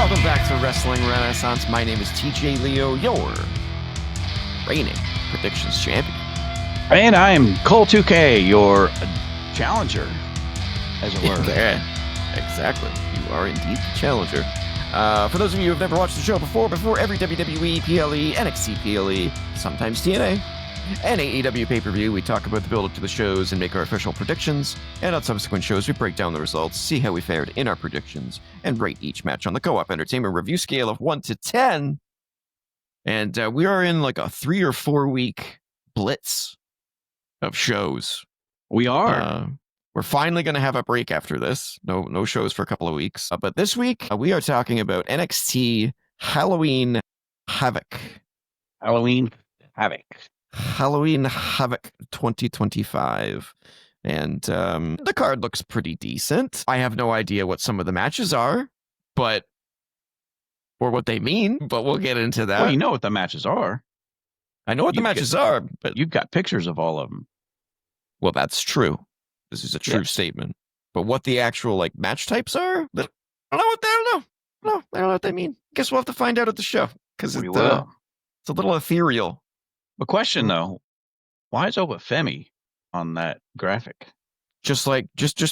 Welcome back to Wrestling Renaissance. My name is TJ Leo, your reigning predictions champion. And I am Cole 2K, your challenger, as it were. Yeah, exactly. You are indeed the challenger. For those of you who have never watched the show before every WWE, PLE, NXT PLE, sometimes TNA, and AEW pay-per-view, we talk about the build-up to the shows and make our official predictions, and on subsequent shows, we break down the results, see how we fared in our predictions, and rate each match on the Co-op Entertainment review scale of 1 to 10. And we are in like a 3 or 4 week blitz of shows. We are. We're finally going to have a break after this. No shows for a couple of weeks. But this week, we are talking about NXT Halloween Havoc. Halloween Havoc 2025. And the card looks pretty decent. I have no idea what some of the matches are, or what they mean, but we'll get into that. Well, you know what the matches are. I know what the matches are, but you've got pictures of all of them. Well, that's true. This is a true statement. But what the actual match types are, I don't know what they mean. Guess we'll have to find out at the show because it's a little ethereal. The question though, why is Obafemi on that graphic? Just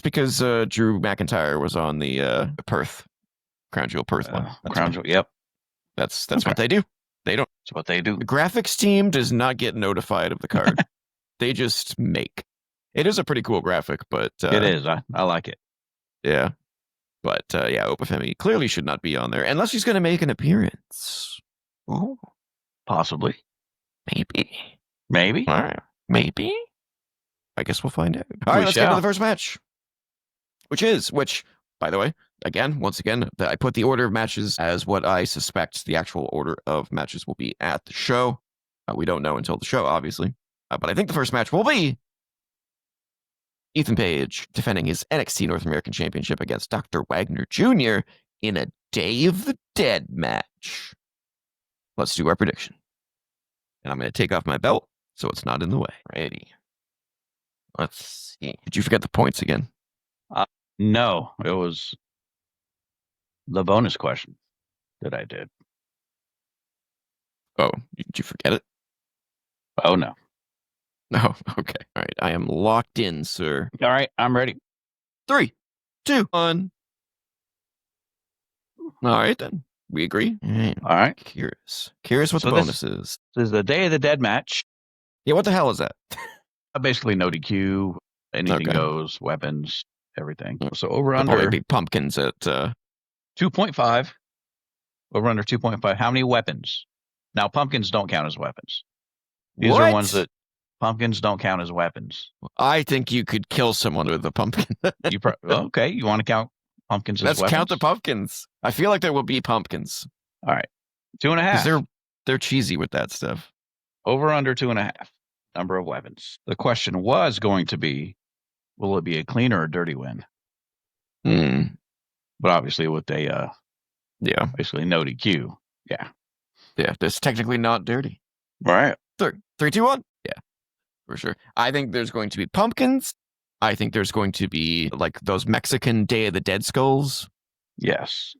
because Drew McIntyre was on the Perth Crown Jewel Perth one. Crown Jewel, yep. That's what they do. They don't. That's what they do. The graphics team does not get notified of the card. They just make. It is a pretty cool graphic, but it is. I like it. Yeah, but Obafemi clearly should not be on there unless he's going to make an appearance. Oh, possibly. Maybe. All right. Maybe. I guess we'll find out. All right, let's get to the first match. Which, by the way, once again, I put the order of matches as what I suspect the actual order of matches will be at the show. We don't know until the show, obviously. But I think the first match will be Ethan Page defending his NXT North American Championship against Dr. Wagner Jr. in a Day of the Dead match. Let's do our prediction. And I'm going to take off my belt so it's not in the way. Righty. Let's see. Did you forget the points again? No, it was the bonus question that I did. Oh, did you forget it? Oh, no. No, okay. All right, I am locked in, sir. All right, I'm ready. 3, 2, 1. All right, then. We agree? All right. Curious what the bonus is. This is the Day of the Dead match. Yeah, what the hell is that? Basically, no DQ, anything goes, weapons, everything. So over under. Probably be pumpkins at 2.5. Over under 2.5. How many weapons? Now, pumpkins don't count as weapons. These are ones that pumpkins don't count as weapons. I think you could kill someone with a pumpkin. Okay, you want to count pumpkins as weapons? Let's count the pumpkins. I feel like there will be pumpkins. All right. 2.5. They're cheesy with that stuff. Over under 2.5. Number of weapons. The question was going to be, will it be a clean or a dirty win? But obviously with a basically no DQ. Yeah. Yeah, that's technically not dirty. All right. 3, 2, 1. Yeah, for sure. I think there's going to be pumpkins. I think there's going to be like those Mexican Day of the Dead skulls. Yes.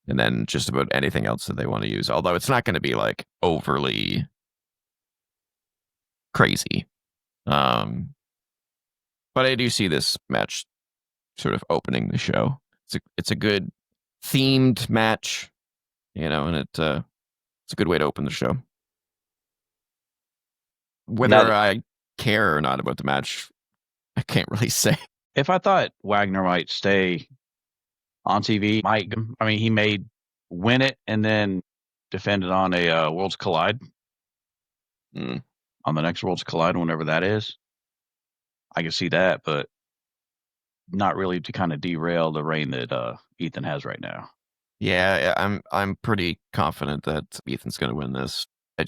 And then just about anything else that they want to use. Although it's not going to be like overly crazy. But I do see this match sort of opening the show. It's a good themed match, and it's a good way to open the show. Whether I care or not about the match, I can't really say. If I thought Wagner might stay on TV, he may win it and then defend it on a Worlds Collide. On the next Worlds Collide, whenever that is. I can see that, but not really to kind of derail the reign that Ethan has right now. Yeah, I'm pretty confident that Ethan's going to win this. I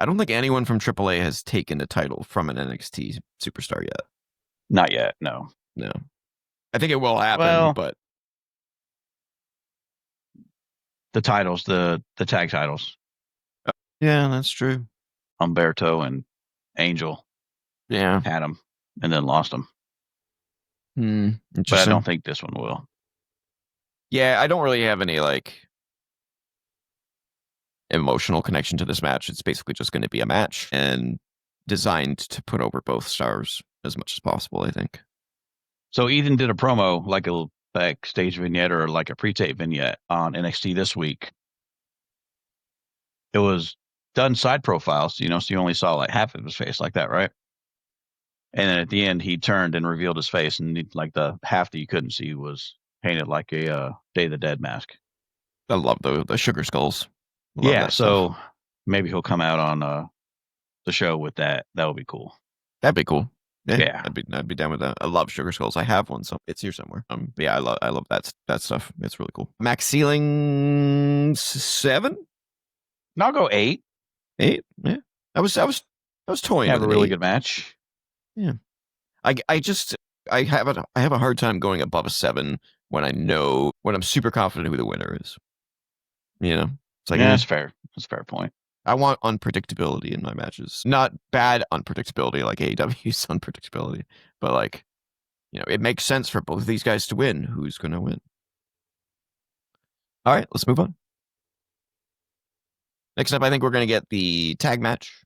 don't think anyone from AAA has taken the title from an NXT superstar yet. Not yet, no. I think it will happen, but the titles, the tag titles. Yeah, that's true. Humberto and Angel. Yeah. Had them and then lost them. But I don't think this one will. Yeah, I don't really have any like emotional connection to this match. It's basically just going to be a match and designed to put over both stars as much as possible, I think. So Ethan did a promo, like a backstage vignette or like a pre-tape vignette on NXT this week. It was done side profiles, so you only saw like half of his face like that, right? And then at the end, he turned and revealed his face, and like the half that you couldn't see was painted like a Day of the Dead mask. I love the sugar skulls. Love Yeah, that so stuff. maybe he'll come out on the show with that. That would be cool. That'd be cool. Yeah. I'd be down with that. I love sugar skulls. I have one, so it's here somewhere. But yeah, I love that stuff. It's really cool. Max ceiling 7, And I'll go 8. 8. Yeah, I was toying Have with a an really 8. good match. Yeah, I have a hard time going above a 7 when I'm super confident who the winner is. It's like, Yeah, that's fair. That's a fair point. I want unpredictability in my matches. Not bad unpredictability like AEW's unpredictability, but like, it makes sense for both of these guys to win. Who's going to win? All right, let's move on. Next up, I think we're going to get the tag match.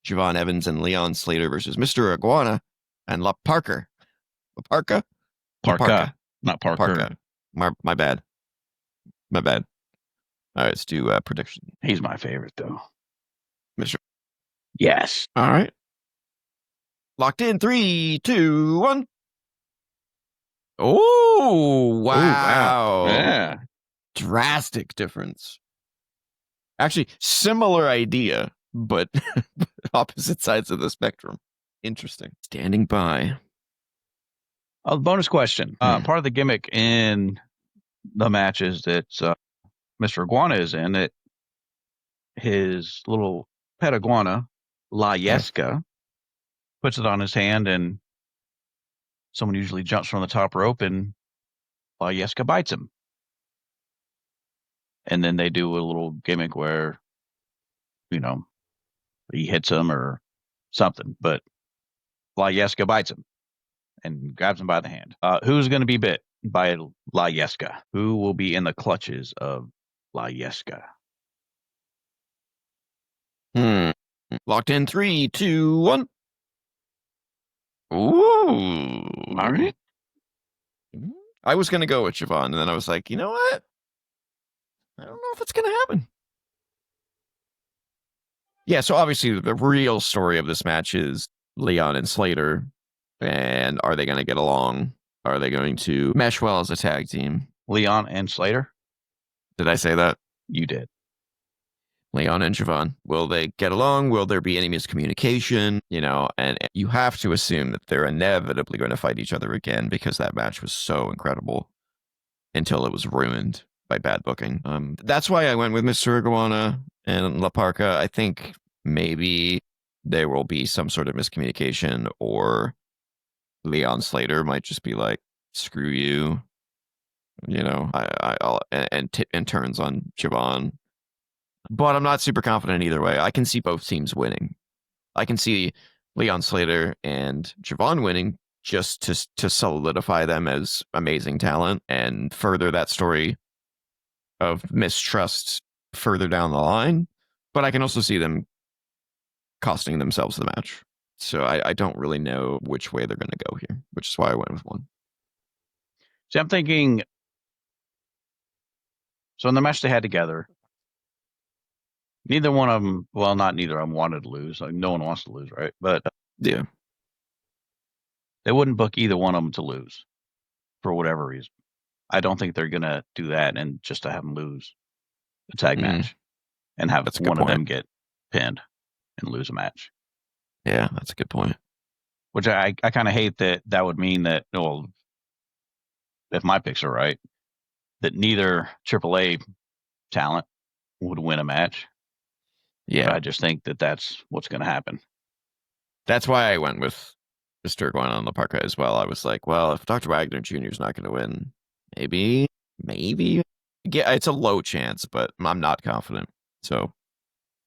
Javon Evans and Leon Slater versus Mr. Iguana and La Parker. La Parka? Parka, not Parker. Parka. My bad. My bad. All right, let's do prediction. He's my favorite, though. Mr. Yes. All right. Locked in. 3, 2, 1. Oh, wow. Yeah. Drastic difference. Actually, similar idea, but opposite sides of the spectrum. Interesting. Standing by. Bonus question. Part of the gimmick in the match is that Mr. Iguana is in it. His little pet iguana, La Yesca, puts it on his hand, and someone usually jumps from the top rope, and La Yesca bites him. And then they do a little gimmick where, he hits him or something, but La Yesca bites him and grabs him by the hand. Who's going to be bit by La Yesca? Who will be in the clutches of La Yesca? Locked in. 3, 2, 1. Ooh. All right. I was going to go with Javon, and then I was like, you know what? I don't know if it's going to happen. Yeah, so obviously the real story of this match is Leon and Slater. And are they going to get along? Are they going to mesh well as a tag team? Leon and Slater? Did I say that? You did. Leon and Javon. Will they get along? Will there be any miscommunication? And you have to assume that they're inevitably going to fight each other again because that match was so incredible until it was ruined by bad booking. That's why I went with Mr. Iguana and La Parka. I think maybe there will be some sort of miscommunication, or Leon Slater might just be like, screw you, I'll and turns on Javon. But I'm not super confident either way. I can see both teams winning. I can see Leon Slater and Javon winning just to solidify them as amazing talent and further that story of mistrust further down the line. But I can also see them costing themselves the match. So I don't really know which way they're going to go here, which is why I went with one. See, I'm thinking, so in the match they had together, neither one of them, well, not neither of them wanted to lose. Like, no one wants to lose, right? But yeah, they wouldn't book either one of them to lose for whatever reason. I don't think they're going to do that and just to have them lose a tag match and have one of them get pinned and lose a match. Yeah, that's a good point. Which I kind of hate that would mean that, well, if my picks are right, that neither AAA talent would win a match. Yeah. But I just think that that's what's going to happen. That's why I went with Mr. Iguana on La Parka as well. I was like, well, if Dr. Wagner Jr. is not going to win, maybe. Yeah, it's a low chance, but I'm not confident. So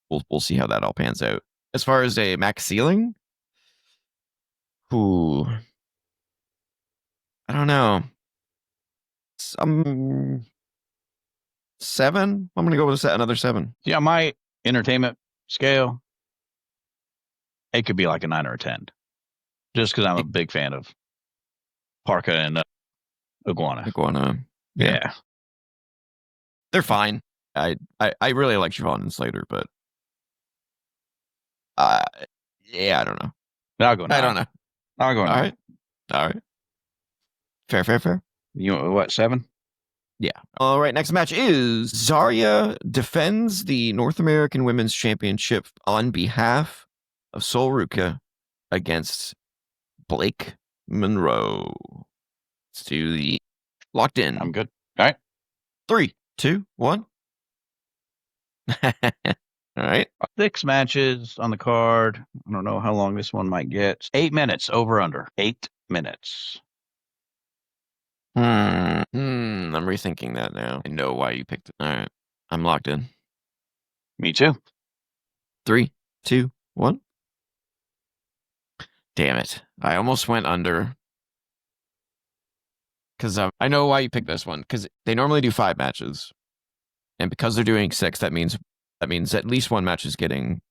we'll see how that all pans out. As far as a max ceiling, I don't know. 7. I'm going to go with another 7. Yeah, my entertainment scale, it could be like a 9 or a 10. Just because I'm a big fan of Parka and Iguana. Yeah. They're fine. I really like Siobhan and Slater, but yeah, I don't know. I'll go 9. I don't know. I'll go 9. All right. Fair. You what, 7? Yeah. All right. Next match is Zarya defends the North American Women's Championship on behalf of Sol Ruka against Blake Monroe. Let's do the locked in. I'm good. All right. 3, 2, 1. All right. 6 matches on the card. I don't know how long this one might get. 8 minutes, over under. 8 minutes. I'm rethinking that now. I know why you picked it. All right. I'm locked in. Me too. 3, 2, 1. Damn it. I almost went under. Because I know why you picked this one. Because they normally do 5 matches. And because they're doing 6, that means at least one match is getting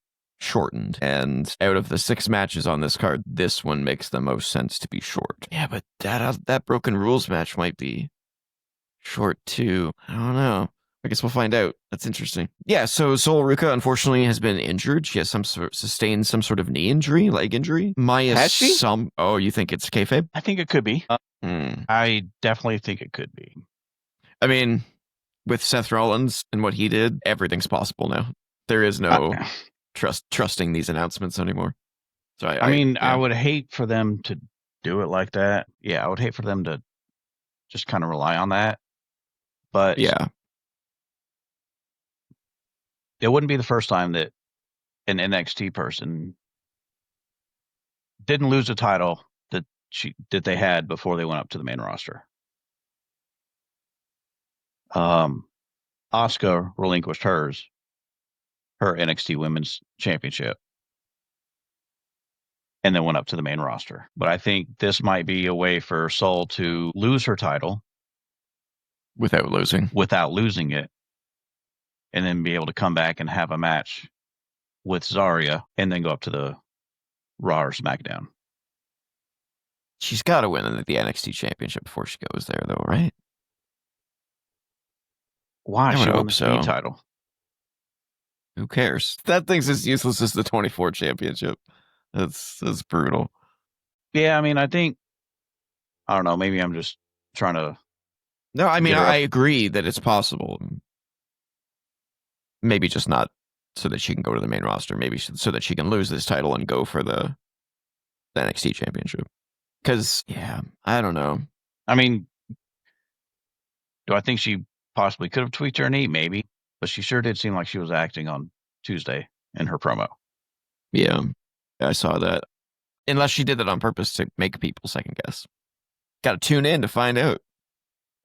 shortened. And out of the 6 matches on this card, this one makes the most sense to be short. Yeah, but that Broken Rules match might be short too. I don't know. I guess we'll find out. That's interesting. Yeah, so Sol Ruka unfortunately has been injured. She has sustained some sort of knee injury, leg injury. Has she? Oh, you think it's kayfabe? I think it could be. I definitely think it could be. I mean, with Seth Rollins and what he did, everything's possible now. There is no trusting these announcements anymore. So I would hate for them to do it like that. Yeah, I would hate for them to just kind of rely on that. But yeah, it wouldn't be the first time that an NXT person didn't lose a title that they had before they went up to the main roster. Asuka relinquished her NXT Women's Championship and then went up to the main roster. But I think this might be a way for Sol to lose her title without losing it, and then be able to come back and have a match with Zarya and then go up to the Raw or SmackDown. She's got to win the NXT Championship before she goes there, though, right? Why? She won the T title. Who cares? That thing's as useless as the 24 championship. That's brutal. Yeah, I mean, I don't know. Maybe I'm just trying to. No, I mean, I agree that it's possible. Maybe just not so that she can go to the main roster. Maybe so that she can lose this title and go for the NXT Championship. Because, yeah, I don't know. I mean, do I think she possibly could have tweaked her knee? Maybe. But she sure did seem like she was acting on Tuesday in her promo. Yeah, I saw that. Unless she did that on purpose to make people second guess. Got to tune in to find out.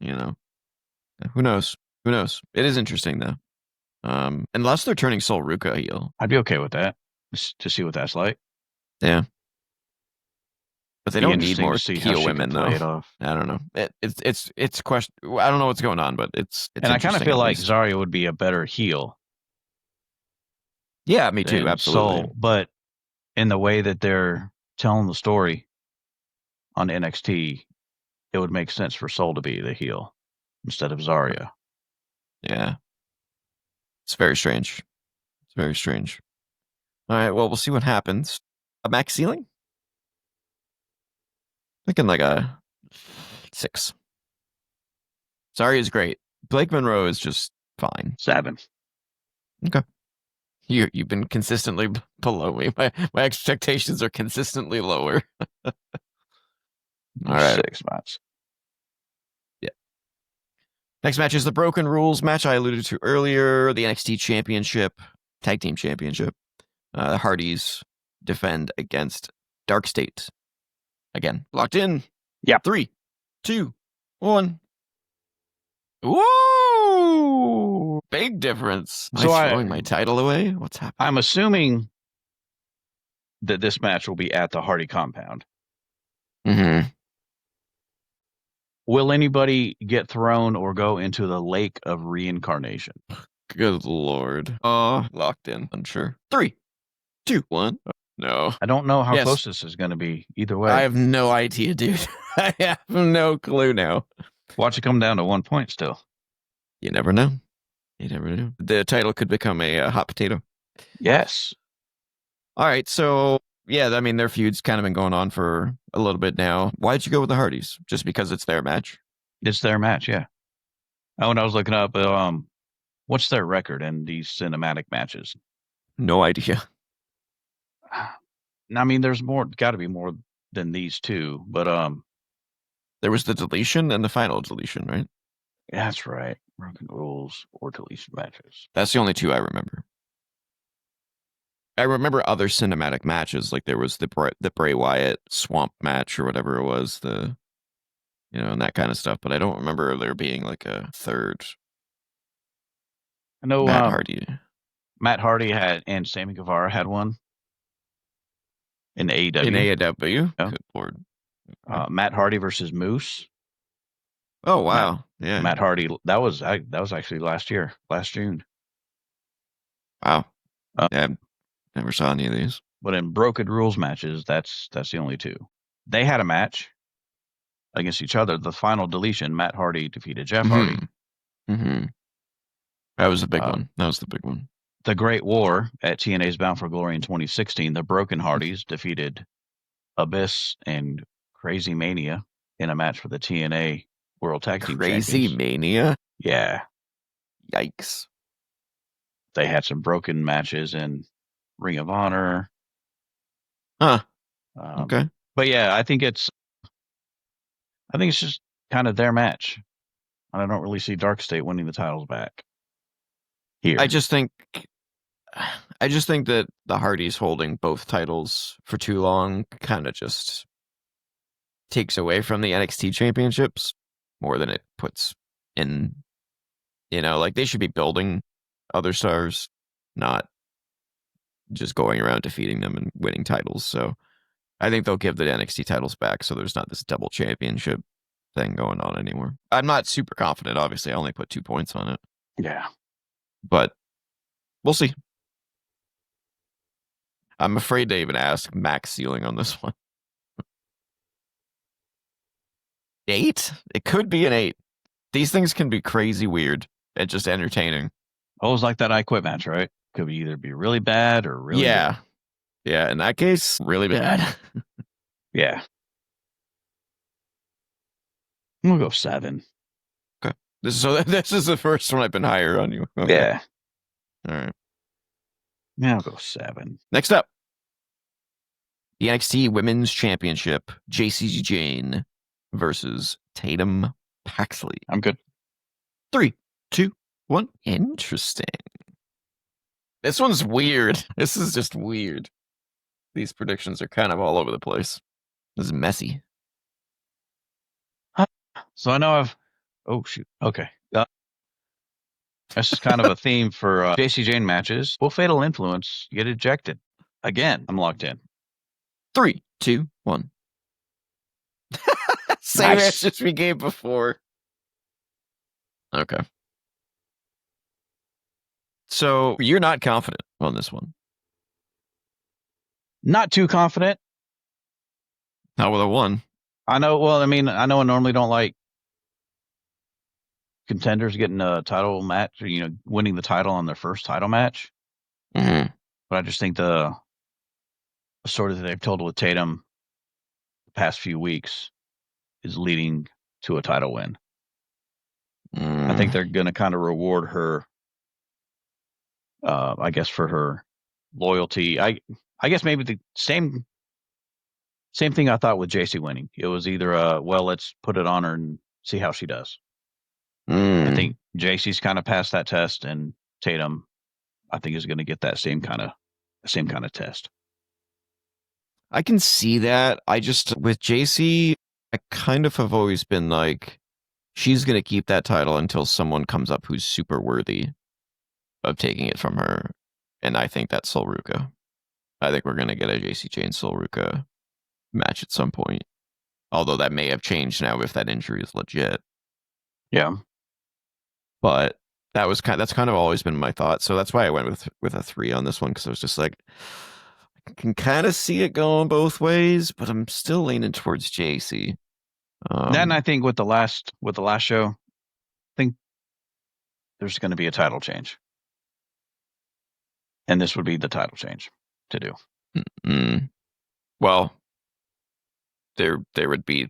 Who knows? It is interesting, though. Unless they're turning Sol Ruka heel. I'd be okay with that, just to see what that's like. Yeah. But they don't need more heel women, though. I don't know. It's question. I don't know what's going on, but it's and I kind of feel like Zarya would be a better heel. Yeah, me too. Absolutely. Sol, but in the way that they're telling the story on NXT, it would make sense for Sol to be the heel instead of Zarya. Yeah. It's very strange. All right, well, we'll see what happens. A max ceiling? Thinking like a 6. Zarya is great. Blake Monroe is just fine. 7. Okay. You've been consistently below me. My expectations are consistently lower. All right. 6 months. Yeah. Next match is the Broken Rules match I alluded to earlier. The NXT Championship, Tag Team Championship. The Hardys defend against Dark State. Again, locked in. Yeah. 3, 2, 1. Whoa! Big difference. Am I throwing my title away? What's happening? I'm assuming that this match will be at the Hardy compound. Mm-hmm. Will anybody get thrown or go into the lake of reincarnation? Good Lord. Locked in. Unsure. 3, 2, 1. No. I don't know how Yes. close this is going to be either way. I have no idea, dude. I have no clue now. Watch it come down to 1 point still. You never know. You never know. The title could become a hot potato. Yes. All right, so yeah, I mean, their feud's kind of been going on for a little bit now. Why'd you go with the Hardys? Just because it's their match? It's their match, yeah. Oh, and I was looking up, what's their record in these cinematic matches? No idea. I mean, there's got to be more than these two, but there was the deletion and the final deletion, right? That's right. Broken rules or deletion matches. That's the only two I remember. I remember other cinematic matches, like there was the Bray Wyatt swamp match or whatever it was, and that kind of stuff. But I don't remember there being like a third. I know Matt Hardy. Matt Hardy and Sammy Guevara had one in AEW. In AEW, yeah. Good Lord. Matt Hardy versus Moose. Oh wow! Yeah, Matt Hardy. That was actually last June. Wow. Yeah. Never saw any of these. But in broken rules matches, that's the only two. They had a match against each other. The final deletion, Matt Hardy defeated Jeff Hardy. Mm-hmm. That was the big one. That was the big one. The Great War at TNA's Bound for Glory in 2016, the Broken Hardys defeated Abyss and Crazy Mania in a match for the TNA World Tag Team Champions. Crazy Mania? Yeah. Yikes. They had some broken matches in Ring of Honor. Huh. Okay. But yeah, I think it's just kind of their match. And I don't really see Dark State winning the titles back here. I just think that the Hardys holding both titles for too long kind of just takes away from the NXT championships more than it puts in. Like they should be building other stars, not just going around defeating them and winning titles. So I think they'll give the NXT titles back so there's not this double championship thing going on anymore. I'm not super confident, obviously. I only put 2 points on it. Yeah. But we'll see. I'm afraid to even ask max ceiling on this one. 8? It could be an 8. These things can be crazy weird and just entertaining. Always like that I Quit match, right? Could either be really bad or really good. Yeah, in that case, really bad. Yeah. I'm going to go 7. Okay. This is the first one I've been higher on you. Okay. Yeah. All right. Yeah, I'll go 7. Next up, the NXT Women's Championship, JC Jane versus Tatum Paxley. I'm good. 3, 2, 1. Interesting. This one's weird. This is just weird. These predictions are kind of all over the place. This is messy. So I know oh, shoot. Okay. This is kind of a theme for JC Jane matches. Will Fatal Influence get ejected? Again, I'm locked in. 3, 2, 1. Same answers we gave before. Okay. So you're not confident on this one? Not too confident. Not with a 1. I know. Well, I mean, I know I normally don't like contenders getting a title match, or, winning the title on their first title match. Mm-hmm. But I just think the story that they've told with Tatum the past few weeks is leading to a title win. I think they're going to kind of reward her, I guess, for her loyalty. I guess maybe the same thing I thought with JC winning. It was either, let's put it on her and see how she does. I think JC's kind of passed that test, and Tatum, I think, is going to get that same kind of test. I can see that. I just, with JC, I kind of have always been like, she's going to keep that title until someone comes up who's super worthy of taking it from her. And I think that's Sol Ruca. I think we're going to get a JC Jane Sol Ruca match at some point. Although that may have changed now if that injury is legit. Yeah. But that's kind of always been my thought. So that's why I went with a 3 on this one, because I was just like, I can kind of see it going both ways, but I'm still leaning towards JC. Then I think with the last show, I think there's going to be a title change, and this would be the title change to do. Well, there would be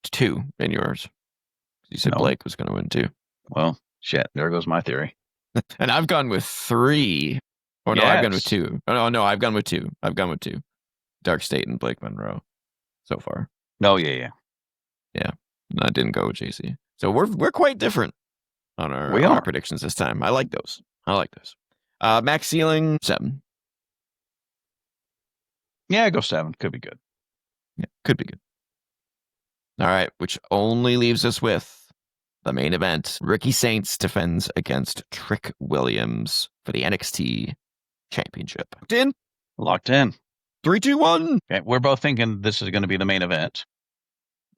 2 in yours. You said Blake was going to win 2. Well, shit. There goes my theory. And I've gone with 3. Or no, I've gone with 2. Oh, no, I've gone with 2. Dark State and Blake Monroe so far. Oh, yeah. Yeah. I didn't go with JC. So we're quite different on our predictions this time. I like those. Max ceiling 7. Yeah, go 7. Could be good. Yeah, could be good. All right, which only leaves us with the main event. Ricky Saints defends against Trick Williams for the NXT Championship. Locked in. 3, 2, 1. Okay, we're both thinking this is going to be the main event.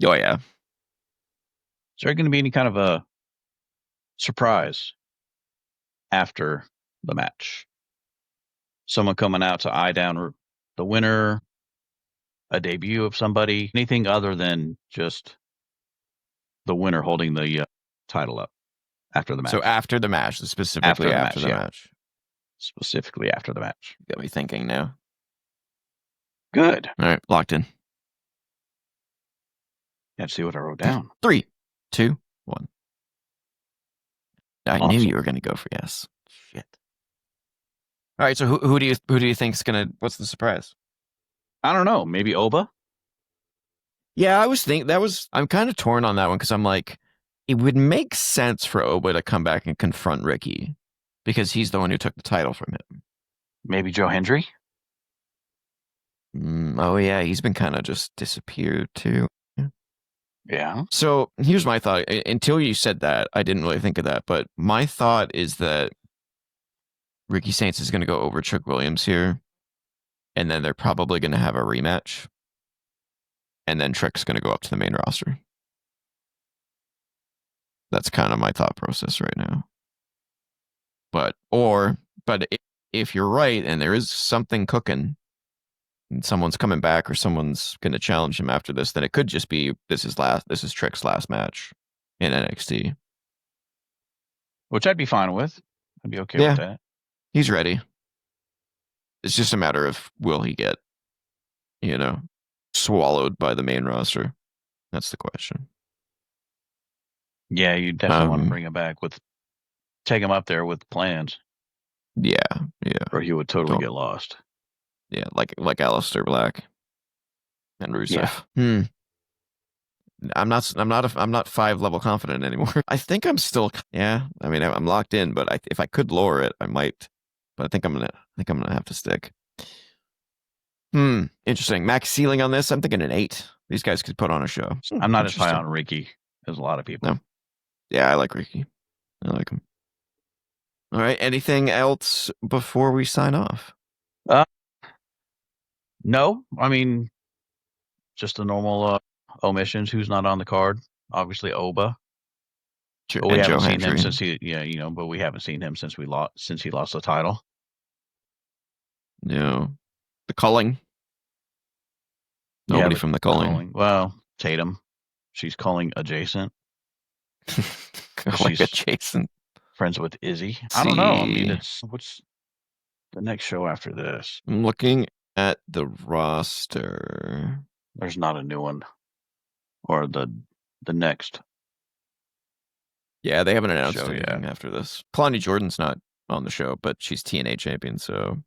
Oh, yeah. Is there going to be any kind of a surprise after the match? Someone coming out to eye down the winner, a debut of somebody, anything other than just the winner holding the title up after the match. So after the match, specifically after the match. Specifically after the match. Got me thinking now. Good. All right, locked in. Let's see what I wrote down. 3, 2, 1. I knew you were going to go for yes. Shit. All right, so who do you think is going to? What's the surprise? I don't know. Maybe Oba. Yeah, I was thinking I'm kind of torn on that one, because I'm like, it would make sense for Oba to come back and confront Ricky, because he's the one who took the title from him. Maybe Joe Hendry. Oh yeah, he's been kind of just disappeared too. Yeah. So here's my thought. Until you said that, I didn't really think of that. But my thought is that Ricky Saints is going to go over Trick Williams here. And then they're probably going to have a rematch. And then Trick's going to go up to the main roster. That's kind of my thought process right now. But if you're right and there is something cooking, and someone's coming back or someone's going to challenge him after this, then it could just be this is Trick's last match in NXT. Which I'd be fine with. I'd be okay with that. He's ready. It's just a matter of will he get, swallowed by the main roster? That's the question. Yeah, you definitely want to bring him back take him up there with plans. Yeah. Or he would totally get lost. Yeah, like Aleister Black and Rusev. Yeah. I'm not 5 level confident anymore. I think I'm still. Yeah, I mean, I'm locked in, but if I could lower it, I might. But I think I'm gonna have to stick. Interesting. Max ceiling on this, I'm thinking an 8. These guys could put on a show. I'm not as high on Ricky as a lot of people. No. Yeah, I like Ricky. I like him. All right. Anything else before we sign off? No, I mean, just the normal omissions. Who's not on the card? Obviously, Oba. But we haven't seen him since but we haven't seen him since he lost the title. No, the Culling. Nobody from the Culling. Well, Tatum. She's calling adjacent. She's adjacent. Friends with Izzy. I don't know. I mean, what's the next show after this? I'm looking at the roster. There's not a new one, or the next. Yeah, they haven't announced anything after this. Kalani Jordan's not on the show, but she's TNA champion, so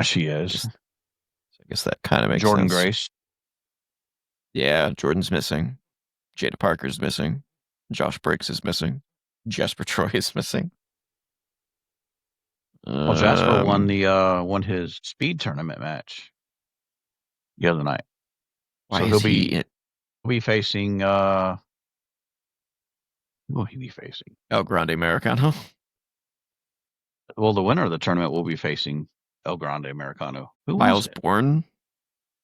she is. I guess that kind of makes Jordan sense. Grace. Yeah, Jordan's missing. Jada Parker's missing. Josh Briggs is missing. Jasper Troy is missing. Well, Jasper won his speed tournament match the other night. So he'll be facing who will he be facing? El Grande Americano. Well, the winner of the tournament will be facing El Grande Americano. Miles Bourne.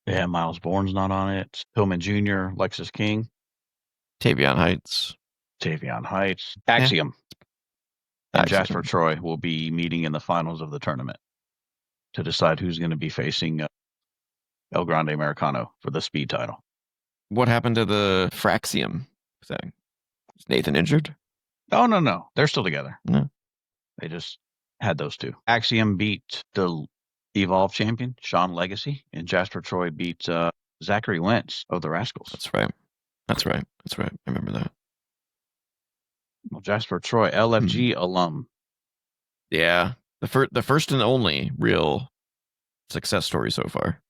Yeah, Miles Bourne's not on it. Pillman Jr., Lexus King. Tavion Heights. Axiom. And Axiom. Jasper Troy will be meeting in the finals of the tournament to decide who's going to be facing El Grande Americano for the speed title. What happened to the Fraxium thing? Is Nathan injured? Oh, no. They're still together. No. They just had those two. Axiom beat the Evolve champion, Sean Legacy, and Jasper Troy beat Zachary Wentz of the Rascals. That's right. I remember that. Well, Jasper Troy, LFG alum. Yeah. The first and only real success story so far.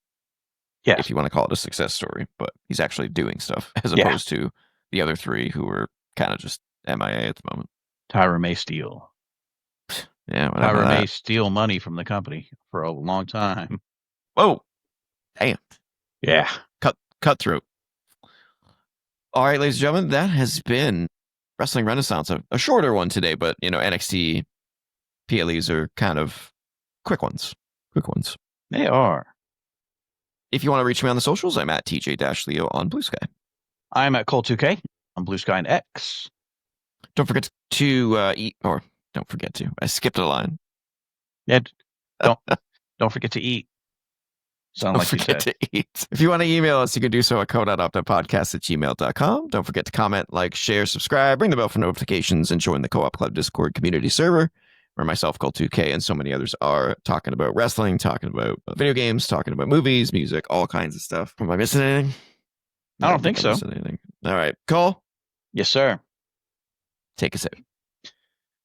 Yeah. If you want to call it a success story, but he's actually doing stuff as opposed to the other three who were kind of just MIA at the moment. Tyra May Steele. Yeah, Tyra May steal money from the company for a long time. Whoa. Damn. Yeah. Cutthroat. All right, ladies and gentlemen, that has been Wrestling Renaissance. A shorter one today, but, NXT PLEs are kind of quick ones. They are. If you want to reach me on the socials, I'm at TJ-Leo on BlueSky. I'm at Cole2K on BlueSky and X. Don't forget to eat, or don't forget to. I skipped a line. Yeah, don't forget to eat. Don't forget to eat. If you want to email us, you can do so at co.optopodcast@gmail.com. Don't forget to comment, like, share, subscribe, ring the bell for notifications, and join the Co-op Club Discord community server, where myself, Cole2K, and so many others are talking about wrestling, talking about video games, talking about movies, music, all kinds of stuff. Am I missing anything? I don't think so. All right. Cole? Yes, sir. Take us out.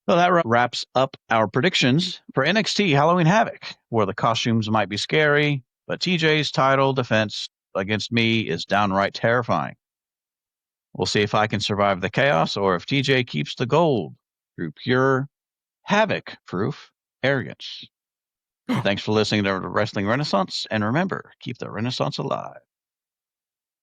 Well, that wraps up our predictions for NXT Halloween Havoc, where the costumes might be scary, but TJ's title defense against me is downright terrifying. We'll see if I can survive the chaos or if TJ keeps the gold through pure Havoc-proof arrogance. Thanks for listening to Wrestling Renaissance, and remember, keep the Renaissance alive.